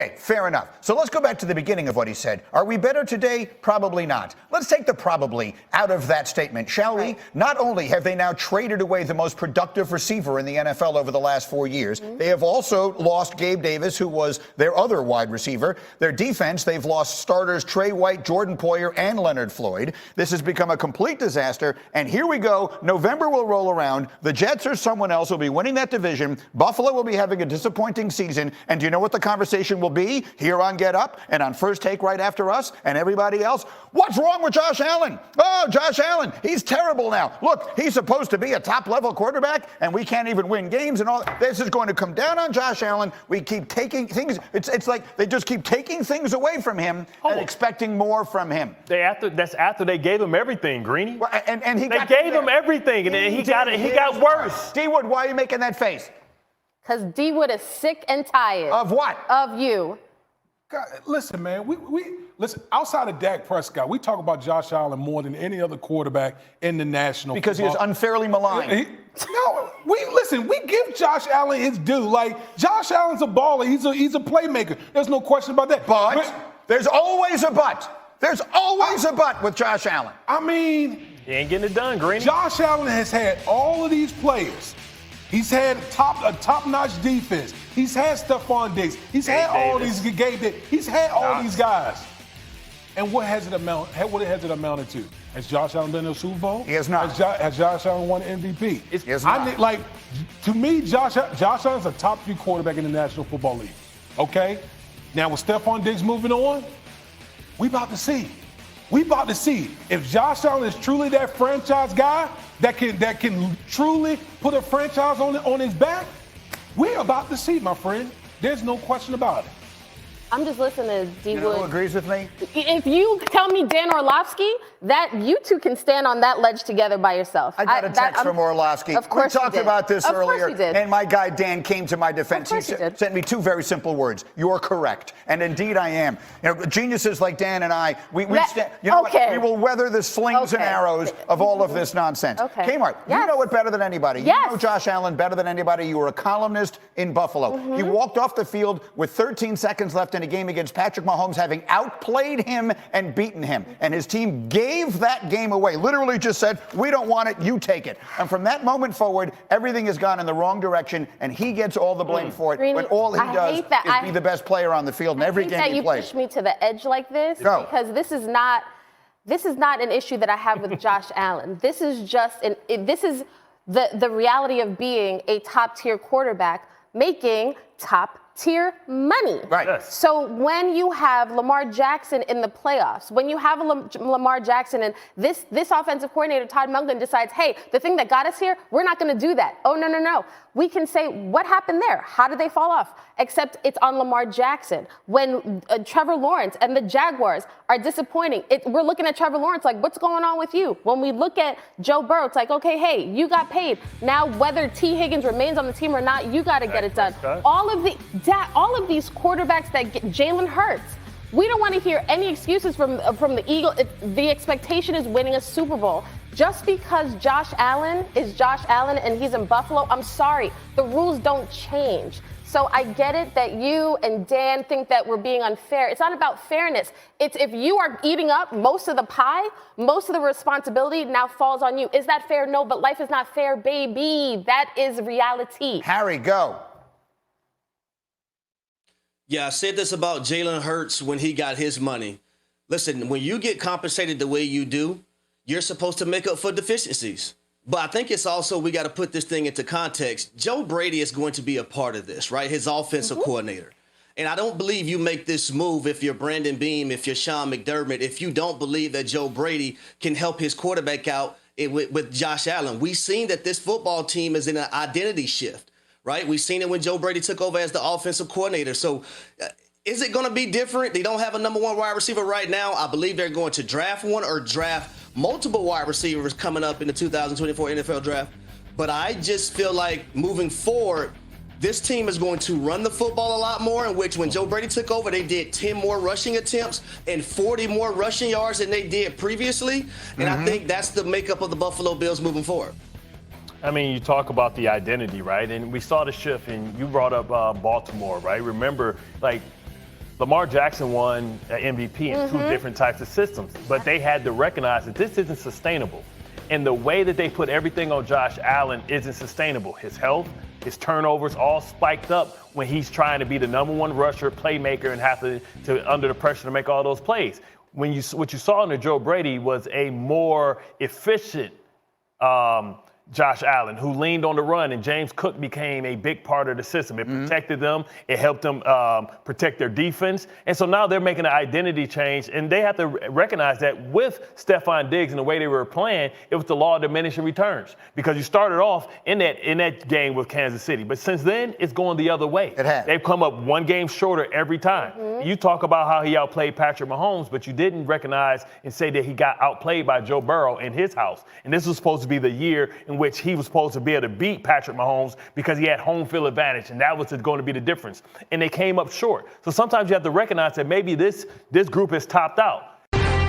Okay, fair enough. So let's go back to the beginning of what he said. Are we better today? Probably not. Let's take the probably out of that statement, shall we? Not only have they now traded away the most productive receiver in the NFL over the last 4 years, they have also lost Gabe Davis, who was their other wide receiver. Their defense, they've lost starters Trey White, Jordan Poyer, and Leonard Floyd. This has become a complete disaster. And here we go. November will roll around. The Jets or someone else will be winning that division. Buffalo will be having a disappointing season. And do you know what the conversation will be here on Get Up and on First Take right after us and everybody else? What's wrong with Josh Allen? Oh, Josh Allen, he's terrible now. Look, he's supposed to be a top-level quarterback, and we can't even win games and all. This is going to come down on Josh Allen. We keep taking things. It's like they just keep taking things away from him and expecting more from him. That's after they gave him everything, Greeny. Well, and he gave him everything, and then he got worse. D-Wood, why are you making that face? Because D-Wood is sick and tired. Of what? Of you. God, listen, man, we listen, outside of Dak Prescott, we talk about Josh Allen more than any other quarterback in the National Because football. he is unfairly maligned. We give Josh Allen his due. Like, Josh Allen's a baller. He's a playmaker. There's no question about that. But there's always a but. There's always a but with Josh Allen. I mean, he ain't getting it done, Greeny. Josh Allen has had all of these players. He's had a top-notch defense. He's had Stephon Diggs. He's had all these He's had all these guys. And what has it amounted to? Has Josh Allen been in a Super Bowl? He has not. Has Josh Allen won an MVP? He has not. To me, Josh Allen's a top 3 quarterback in the National Football League. Okay? Now with Stephon Diggs moving on, we about to see. We about to see if Josh Allen is truly that franchise guy that can truly put a franchise on his back. We're about to see, my friend. There's no question about it. I'm just listening to D-Wood. You know who agrees with me? If you tell me Dan Orlovsky, that you two can stand on that ledge together by yourself. I got a text from Orlovsky. Of course we talked about this earlier. Of course you did. And my guy Dan came to my defense. Of course He he did. sent me 2 very simple words. You're correct. And indeed I am. You know, geniuses like Dan and I, we will weather the slings and arrows of all of this nonsense. Okay. Kmart, you know it better than anybody. Yes. You know Josh Allen better than anybody. You were a columnist in Buffalo. He walked off the field with 13 seconds left in a game against Patrick Mahomes, having outplayed him and beaten him. And his team gave that game away. Literally just said, we don't want it, you take it. And from that moment forward, everything has gone in the wrong direction, and he gets all the blame for it. Greeny, when all he does is be the best player on the field in every game he plays. You push me to the edge like this because this is not an issue that I have with Josh Allen. This is just this is the reality of being a top-tier quarterback making top-tier money. Right. Yes. So when you have Lamar Jackson in the playoffs, when you have Lamar Jackson and this offensive coordinator, Todd Monken, decides, hey, the thing that got us here, we're not going to do that. Oh, no. We can say, what happened there? How did they fall off? Except it's on Lamar Jackson. When Trevor Lawrence and the Jaguars are disappointing, we're looking at Trevor Lawrence like, what's going on with you? When we look at Joe Burrow, it's like, okay, hey, you got paid. Now, whether T. Higgins remains on the team or not, you got to get it done. All of these quarterbacks that get Jalen Hurts, we don't want to hear any excuses from the Eagles. The expectation is winning a Super Bowl. Just because Josh Allen is Josh Allen and he's in Buffalo, I'm sorry, the rules don't change. So I get it that you and Dan think that we're being unfair. It's not about fairness. It's if you are eating up most of the pie, most of the responsibility now falls on you. Is that fair? No, but life is not fair, baby. That is reality. Harry, go. Yeah, I said this about Jalen Hurts when he got his money. Listen, when you get compensated the way you do, you're supposed to make up for deficiencies. But I think it's also, we got to put this thing into context. Joe Brady is going to be a part of this, right? His offensive coordinator. And I don't believe you make this move if you're Brandon Beam, if you're Sean McDermott, if you don't believe that Joe Brady can help his quarterback out with Josh Allen. We've seen that this football team is in an identity shift, right? We've seen it when Joe Brady took over as the offensive coordinator. So is it going to be different? They don't have a number 1 wide receiver right now. I believe they're going to draft one or draft multiple wide receivers coming up in the 2024 NFL draft. But I just feel like moving forward, this team is going to run the football a lot more, in which when Joe Brady took over, they did 10 more rushing attempts and 40 more rushing yards than they did previously. And I think that's the makeup of the Buffalo Bills moving forward. I mean, you talk about the identity, right? And we saw the shift, and you brought up Baltimore, right? Remember, like, Lamar Jackson won an MVP in two different types of systems, but they had to recognize that this isn't sustainable. And the way that they put everything on Josh Allen isn't sustainable. His health, his turnovers all spiked up when he's trying to be the number one rusher, playmaker, and have to under the pressure to make all those plays. What you saw under Joe Brady was a more efficient Josh Allen, who leaned on the run, and James Cook became a big part of the system. It protected them. It helped them protect their defense. And so now they're making an identity change, and they have to recognize that with Stephon Diggs and the way they were playing, it was the law of diminishing returns, because you started off in that game with Kansas City. But since then, it's going the other way. It has. They've come up one game shorter every time. You talk about how he outplayed Patrick Mahomes, but you didn't recognize and say that he got outplayed by Joe Burrow in his house. And this was supposed to be the year in which he was supposed to be able to beat Patrick Mahomes because he had home field advantage, and that was going to be the difference. And they came up short. So sometimes you have to recognize that maybe this group is topped out.